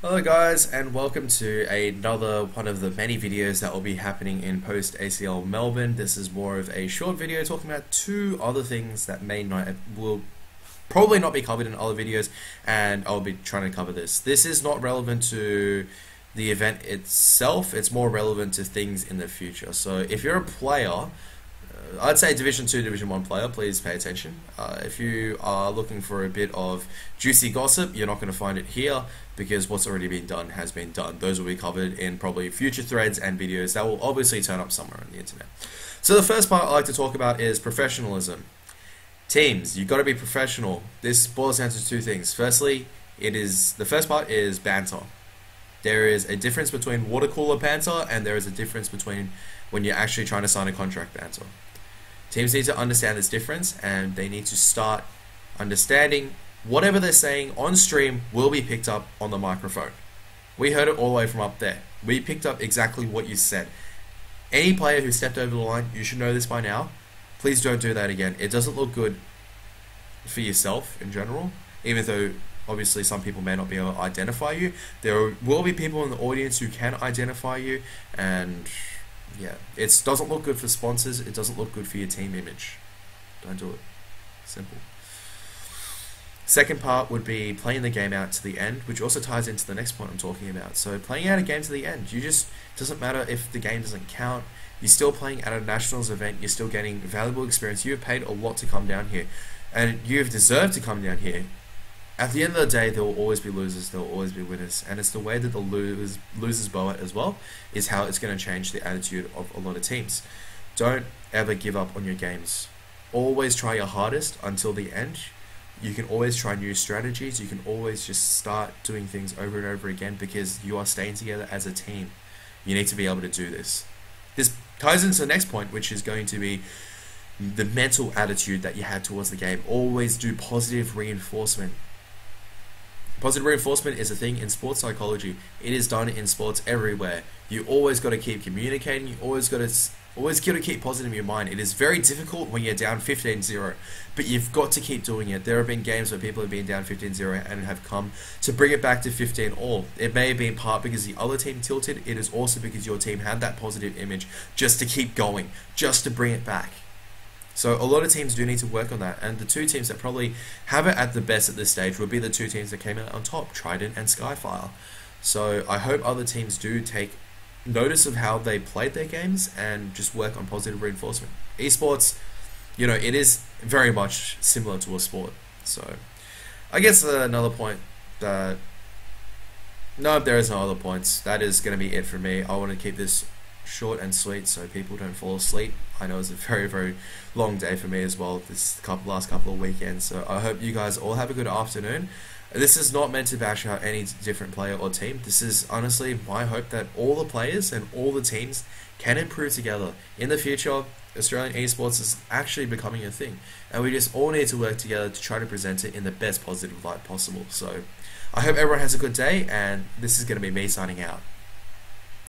Hello guys, and welcome to another one of the many videos that will be happening in post ACL Melbourne. This is more of a short video talking about two other things that will probably not be covered in other videos, and I'll be trying to cover this. This is not relevant to the event itself, it's more relevant to things in the future. So if you're a player, I'd say Division 2, Division 1 player, please pay attention. If you are looking for a bit of juicy gossip, you're not going to find it here because what's already been done has been done. Those will be covered in probably future threads and videos that will obviously turn up somewhere on the internet. So the first part I like to talk about is professionalism. Teams, you've got to be professional. This boils down to two things. Firstly, the first part is banter. There is a difference between water cooler banter and there is a difference between when you're actually trying to sign a contract banter. Teams need to understand this difference, and they need to start understanding whatever they're saying on stream will be picked up on the microphone. We heard it all the way from up there. We picked up exactly what you said. Any player who stepped over the line, you should know this by now. Please don't do that again. It doesn't look good for yourself in general, even though obviously some people may not be able to identify you. There will be people in the audience who can identify you, and yeah, it doesn't look good for sponsors. It doesn't look good for your team image. Don't do it. Simple. Second part would be playing the game out to the end, which also ties into the next point I'm talking about. So playing out a game to the end, doesn't matter if the game doesn't count. You're still playing at a nationals event. You're still getting valuable experience. You have paid a lot to come down here, and you have deserved to come down here. At the end of the day, there will always be losers, there will always be winners, and it's the way that the losers bow it as well is how it's going to change the attitude of a lot of teams. Don't ever give up on your games. Always try your hardest until the end. You can always try new strategies. You can always just start doing things over and over again because you are staying together as a team. You need to be able to do this. This ties into the next point, which is going to be the mental attitude that you have towards the game. Always do positive reinforcement. Positive reinforcement is a thing in sports psychology. It is done in sports everywhere. You always got to keep communicating. You always got to keep positive in your mind. It is very difficult when you're down 15-0, but you've got to keep doing it. There have been games where people have been down 15-0 and have come to bring it back to 15-all. It may have been part because the other team tilted. It is also because your team had that positive image just to keep going, just to bring it back. So a lot of teams do need to work on that, and the two teams that probably have it at the best at this stage would be the two teams that came out on top, Trident and Skyfire. So I hope other teams do take notice of how they played their games and just work on positive reinforcement. Esports, it is very much similar to a sport. So I guess another point that... No, there is no other points. That is going to be it for me. I want to keep this short and sweet so people don't fall asleep. I know it's a very, very long day for me as well this last couple of weekends, so I hope you guys all have a good afternoon. This is not meant to bash out any different player or team. This is honestly my hope that all the players and all the teams can improve together. In the future, Australian esports is actually becoming a thing, and we just all need to work together to try to present it in the best positive light possible. So I hope everyone has a good day, and this is going to be me signing out.